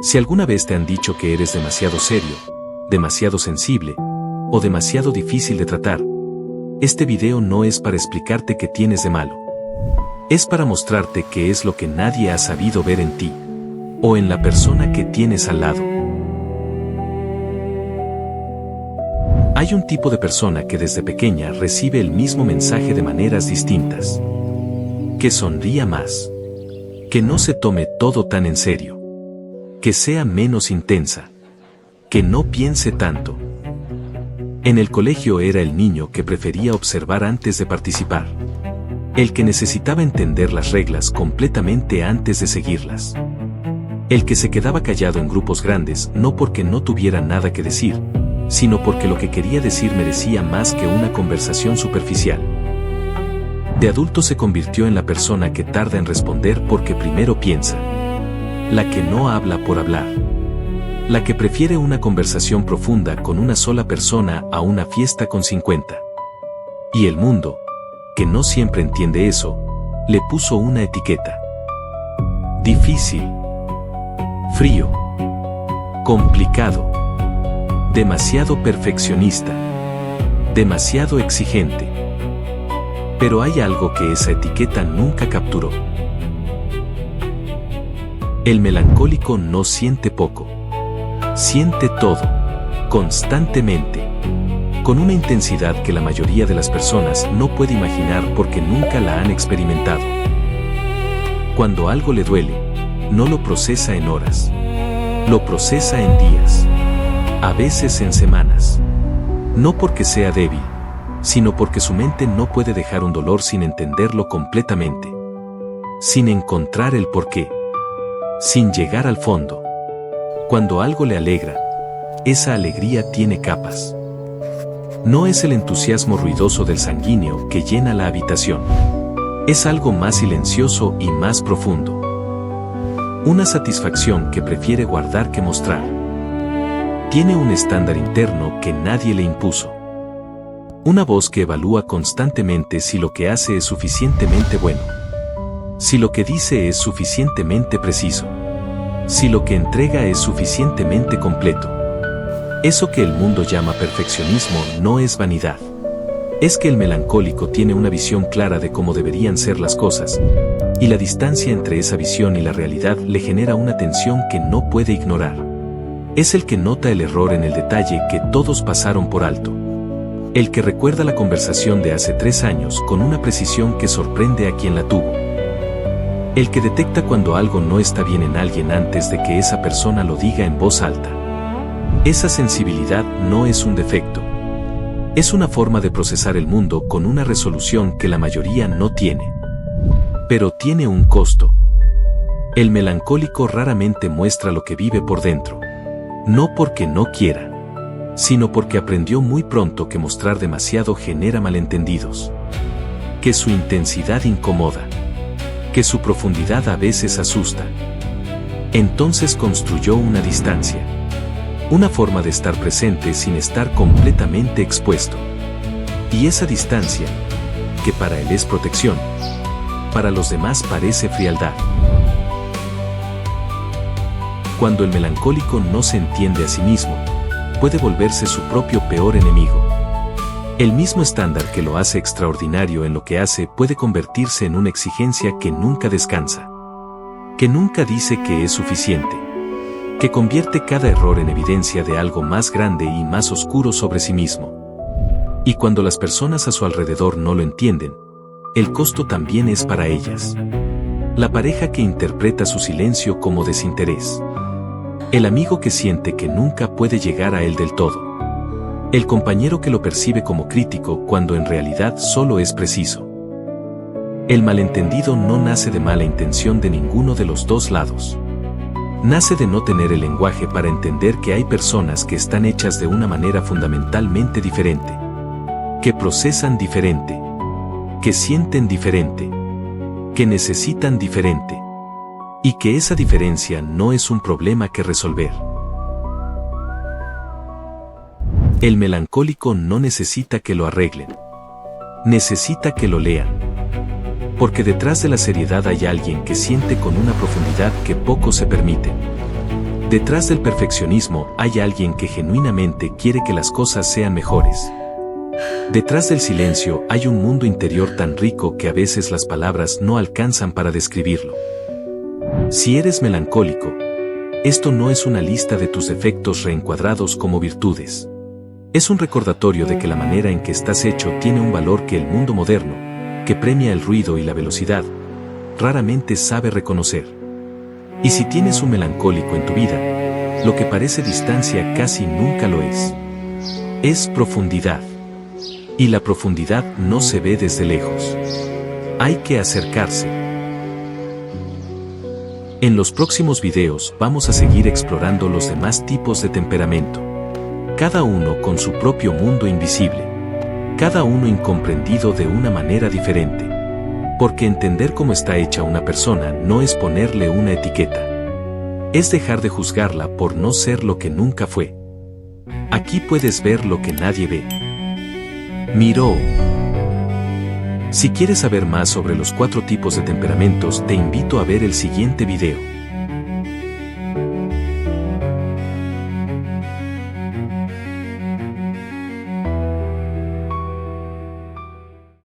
Si alguna vez te han dicho que eres demasiado serio, demasiado sensible, o demasiado difícil de tratar, este video no es para explicarte qué tienes de malo. Es para mostrarte qué es lo que nadie ha sabido ver en ti, o en la persona que tienes al lado. Hay un tipo de persona que desde pequeña recibe el mismo mensaje de maneras distintas. Que sonría más. Que no se tome todo tan en serio. Que sea menos intensa. Que no piense tanto. En el colegio era el niño que prefería observar antes de participar. El que necesitaba entender las reglas completamente antes de seguirlas. El que se quedaba callado en grupos grandes no porque no tuviera nada que decir, sino porque lo que quería decir merecía más que una conversación superficial. De adulto se convirtió en la persona que tarda en responder porque primero piensa. La que no habla por hablar. La que prefiere una conversación profunda con una sola persona a una fiesta con 50. Y el mundo, que no siempre entiende eso, le puso una etiqueta. Difícil. Frío. Complicado. Demasiado perfeccionista. Demasiado exigente. Pero hay algo que esa etiqueta nunca capturó. El melancólico no siente poco. Siente todo, constantemente, con una intensidad que la mayoría de las personas no puede imaginar porque nunca la han experimentado. Cuando algo le duele, no lo procesa en horas. Lo procesa en días. A veces en semanas. No porque sea débil, sino porque su mente no puede dejar un dolor sin entenderlo completamente. Sin encontrar el porqué. Sin llegar al fondo. Cuando algo le alegra, esa alegría tiene capas. No es el entusiasmo ruidoso del sanguíneo que llena la habitación. Es algo más silencioso y más profundo. Una satisfacción que prefiere guardar que mostrar. Tiene un estándar interno que nadie le impuso. Una voz que evalúa constantemente si lo que hace es suficientemente bueno. Si lo que dice es suficientemente preciso. Si lo que entrega es suficientemente completo. Eso que el mundo llama perfeccionismo no es vanidad. Es que el melancólico tiene una visión clara de cómo deberían ser las cosas, y la distancia entre esa visión y la realidad le genera una tensión que no puede ignorar. Es el que nota el error en el detalle que todos pasaron por alto. El que recuerda la conversación de hace 3 años con una precisión que sorprende a quien la tuvo. El que detecta cuando algo no está bien en alguien antes de que esa persona lo diga en voz alta. Esa sensibilidad no es un defecto. Es una forma de procesar el mundo con una resolución que la mayoría no tiene. Pero tiene un costo. El melancólico raramente muestra lo que vive por dentro. No porque no quiera, sino porque aprendió muy pronto que mostrar demasiado genera malentendidos. Que su intensidad incomoda. Que su profundidad a veces asusta. Entonces construyó una distancia. Una forma de estar presente sin estar completamente expuesto. Y esa distancia, que para él es protección, para los demás parece frialdad. Cuando el melancólico no se entiende a sí mismo, puede volverse su propio peor enemigo. El mismo estándar que lo hace extraordinario en lo que hace puede convertirse en una exigencia que nunca descansa. Que nunca dice que es suficiente. Que convierte cada error en evidencia de algo más grande y más oscuro sobre sí mismo. Y cuando las personas a su alrededor no lo entienden, el costo también es para ellas. La pareja que interpreta su silencio como desinterés. El amigo que siente que nunca puede llegar a él del todo. El compañero que lo percibe como crítico cuando en realidad solo es preciso. El malentendido no nace de mala intención de ninguno de los dos lados. Nace de no tener el lenguaje para entender que hay personas que están hechas de una manera fundamentalmente diferente. Que procesan diferente. Que sienten diferente. Que necesitan diferente. Y que esa diferencia no es un problema que resolver. El melancólico no necesita que lo arreglen. Necesita que lo lean. Porque detrás de la seriedad hay alguien que siente con una profundidad que pocos se permiten. Detrás del perfeccionismo hay alguien que genuinamente quiere que las cosas sean mejores. Detrás del silencio hay un mundo interior tan rico que a veces las palabras no alcanzan para describirlo. Si eres melancólico, esto no es una lista de tus defectos reencuadrados como virtudes. Es un recordatorio de que la manera en que estás hecho tiene un valor que el mundo moderno, que premia el ruido y la velocidad, raramente sabe reconocer. Y si tienes un melancólico en tu vida, lo que parece distancia casi nunca lo es. Es profundidad. Y la profundidad no se ve desde lejos. Hay que acercarse. En los próximos videos vamos a seguir explorando los demás tipos de temperamento. Cada uno con su propio mundo invisible. Cada uno incomprendido de una manera diferente. Porque entender cómo está hecha una persona no es ponerle una etiqueta. Es dejar de juzgarla por no ser lo que nunca fue. Aquí puedes ver lo que nadie ve. Miró. Si quieres saber más sobre los 4 tipos de temperamentos, te invito a ver el siguiente video.